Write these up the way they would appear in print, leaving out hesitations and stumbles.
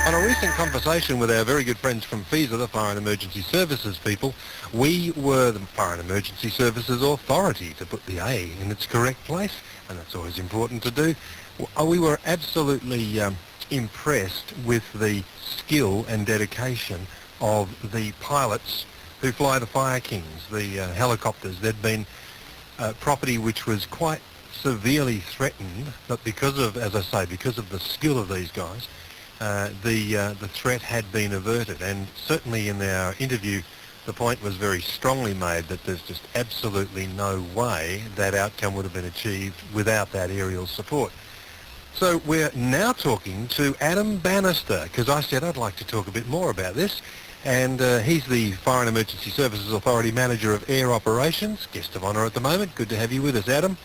On a recent conversation with our very good friends from FESA, the Fire and Emergency Services people, we were the Fire and Emergency Services Authority, to put the A in its correct place, and that's always important to do. We were absolutely impressed with the skill and dedication of the pilots who fly the Fire Kings, the helicopters. There'd been property which was quite severely threatened, but because of, as I say, because of the skill of these guys, the threat had been averted. And certainly in our interview, the point was very strongly made that there's just absolutely no way that outcome would have been achieved without that aerial support. So we're now talking to Adam Bannister, because I said I'd like to talk a bit more about this. And he's the Fire and Emergency Services Authority Manager of Air Operations, guest of honour at the moment. Good to have you with us, Adam.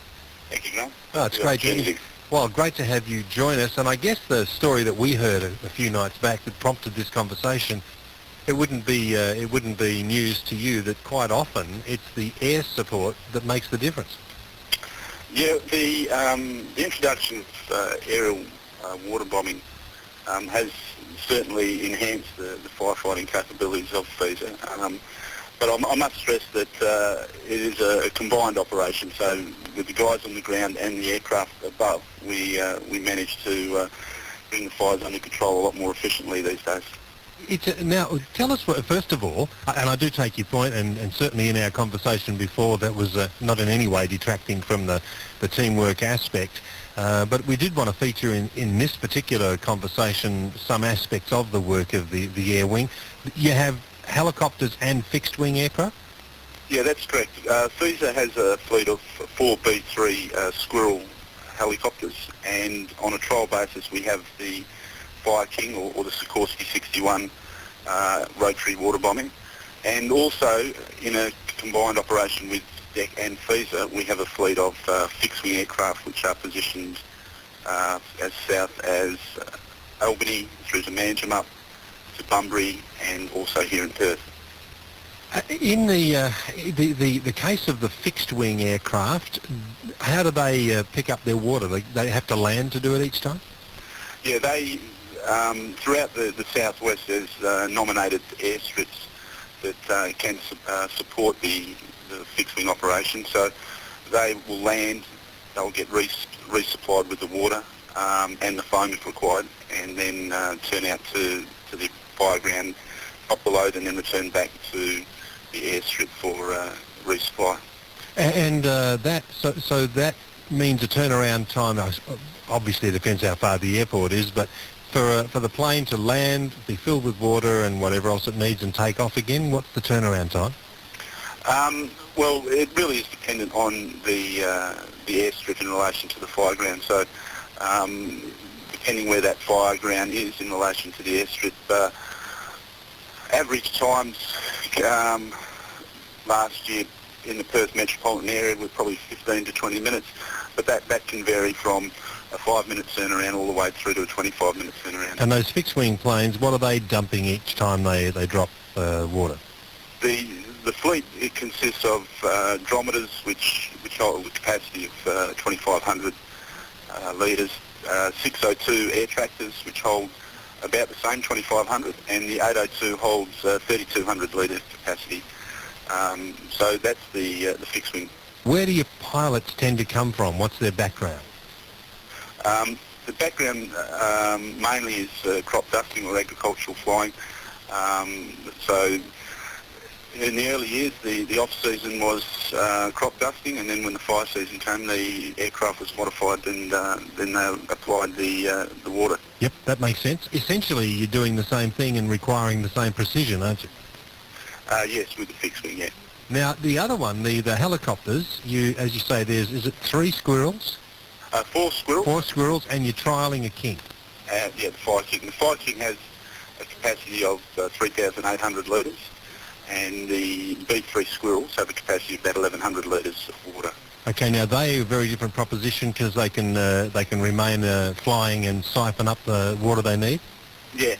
Thank you, Grant. Oh, it's great to Well, great to have you join us. And I guess the story that we heard a few nights back that prompted this conversation, it wouldn't be news to you that quite often it's the air support that makes the difference. Yeah, the introduction of aerial water bombing has certainly enhanced the firefighting capabilities of FESA. But I must stress that it is a combined operation. So with the guys on the ground and the aircraft above, we manage to bring the fires under control a lot more efficiently these days. Now, tell us, first of all, and I do take your point, and certainly in our conversation before, that was not in any way detracting from the teamwork aspect, but we did want to feature in this particular conversation some aspects of the work of the Air Wing. You have helicopters and fixed-wing aircraft? Yeah, that's correct. FESA has a fleet of 4 B-3 Squirrel helicopters, and on a trial basis we have the Fire King or the Sikorsky 61 rotary water bombing, and also in a combined operation with DEC and FESA we have a fleet of fixed-wing aircraft which are positioned as south as Albany through to Manjimup to Bunbury and also here in Perth. In the case of the fixed-wing aircraft, how do they pick up their water? They have to land to do it each time? Yeah, they throughout the southwest there's nominated airstrips that can support the fixed-wing operation. So they will land, they'll get resupplied with the water and the foam if required, and then turn out to the fire ground, top the load, and then return back to the airstrip for resupply. And so that means a turnaround time. Obviously, it depends how far the airport is, but for the plane to land, be filled with water and whatever else it needs, and take off again, what's the turnaround time? Well, it really is dependent on the airstrip in relation to the fire ground. So, depending where that fire ground is in relation to the airstrip, average times last year in the Perth metropolitan area were probably 15 to 20 minutes, but that can vary from a 5-minute turnaround all the way through to a 25-minute turnaround. And those fixed-wing planes, what are they dumping each time they drop water? The fleet, it consists of drometers which hold a capacity of 2,500 litres, 602 air tractors which hold about the same 2,500, and the 802 holds 3,200 litre capacity. So that's the fixed wing. Where do your pilots tend to come from? What's their background? The background mainly is crop dusting or agricultural flying. So in the early years, the off-season was crop dusting, and then when the fire season came, the aircraft was modified, and then they applied the water. Yep, that makes sense. Essentially, you're doing the same thing and requiring the same precision, aren't you? Yes, with the fixed wing, yeah. Now, the other one, the helicopters, as you say, is it 3 Squirrels? 4 Squirrels. 4 Squirrels, and you're trialling a King. Yeah, the Fire King. The Fire King has a capacity of 3,800 litres, and the B-3 Squirrels have a capacity of about 1,100 litres of water. Okay, now they are a very different proposition because they can remain flying and siphon up the water they need. Yeah,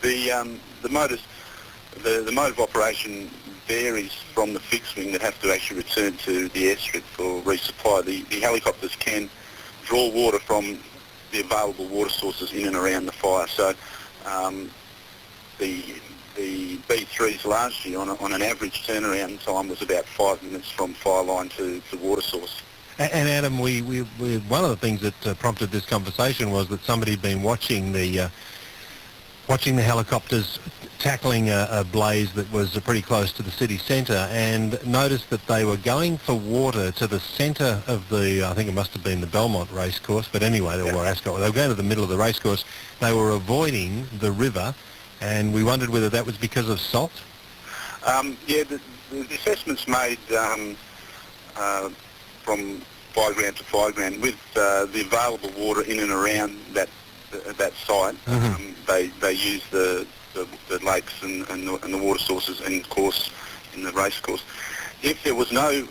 the mode of operation varies from the fixed wing that have to actually return to the airstrip for resupply. The helicopters can draw water from the available water sources in and around the fire. So The B3s last year on an average turnaround time was about 5 minutes from fire line to water source. And Adam, we one of the things that prompted this conversation was that somebody had been watching the helicopters tackling a blaze that was pretty close to the city centre, and noticed that they were going for water to the centre of I think it must have been the Belmont racecourse, but anyway, they were going to the middle of the racecourse. They were avoiding the river, and we wondered whether that was because of salt. The assessments made from fireground to fireground with the available water in and around that site. Mm-hmm. They use the lakes and the water sources, and of course in the race course. If there was no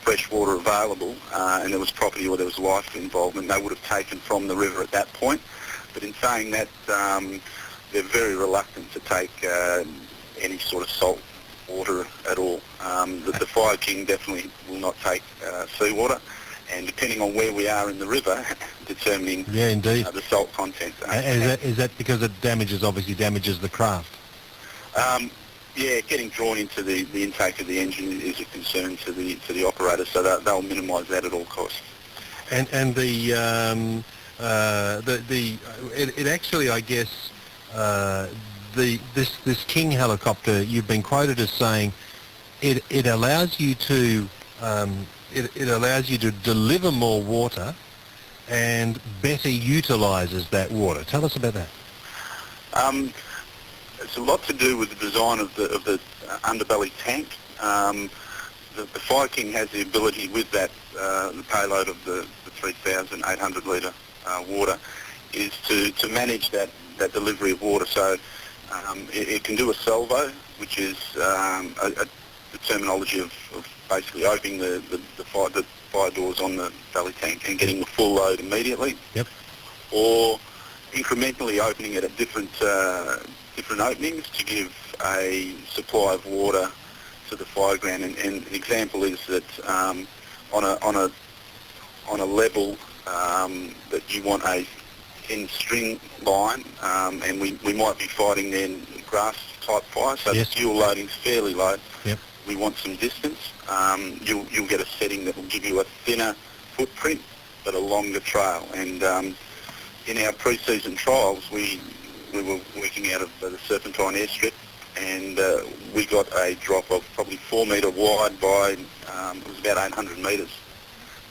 fresh water available and there was property or there was life involvement, they would have taken from the river at that point. But in saying that, they're very reluctant to take any sort of salt water at all. The Fire King definitely will not take seawater, and depending on where we are in the river, determining the salt content. Is that because it obviously damages the craft? Getting drawn into the intake of the engine is a concern to the operator, so they'll minimise that at all costs. And it actually, I guess, this King helicopter, you've been quoted as saying it allows you to it allows you to deliver more water and better utilises that water. Tell us about that. It's a lot to do with the design of the underbelly tank. The Fire King has the ability with that the payload of the 3,800 litre water is to manage that delivery of water. So it can do a salvo, which is the terminology of basically opening the fire doors on the belly tank and getting the full load immediately. Yep. Or incrementally opening it at different openings to give a supply of water to the fireground. And an example is that on a level that you want a thin string line, and we might be fighting then grass type fire, so yes. The fuel loading's fairly low. Yep. We want some distance. You'll get a setting that will give you a thinner footprint but a longer trail. And in our pre-season trials, we were working out of the Serpentine airstrip, and we got a drop of probably 4 metre wide by it was about 800 metres.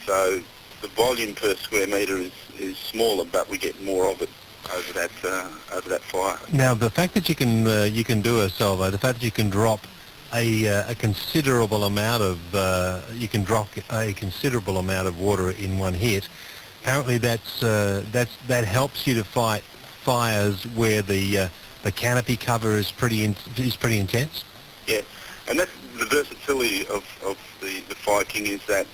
So the volume per square metre is smaller, but we get more of it over that fire. Now, the fact that you can do a salvo, the fact that you can drop a considerable amount of water in one hit, apparently that helps you to fight fires where the canopy cover is pretty intense. Yeah, and that's the versatility of the Fire King, is that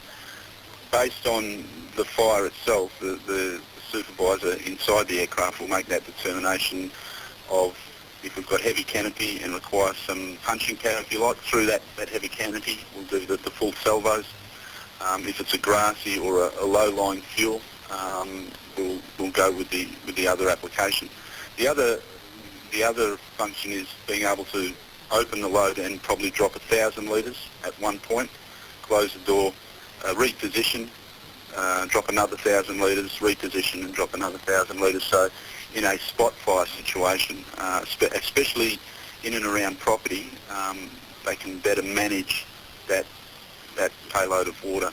based on the fire itself, the supervisor inside the aircraft will make that determination of if we've got heavy canopy and require some punching power, if you like, through that heavy canopy, we'll do the full salvos. If it's a grassy or a low-lying fuel, we'll go with the other application. The other function is being able to open the load and probably drop 1,000 litres at one point, close the door, reposition, drop another 1,000 litres, reposition and drop another 1,000 litres. So in a spot fire situation, especially in and around property, they can better manage that payload of water.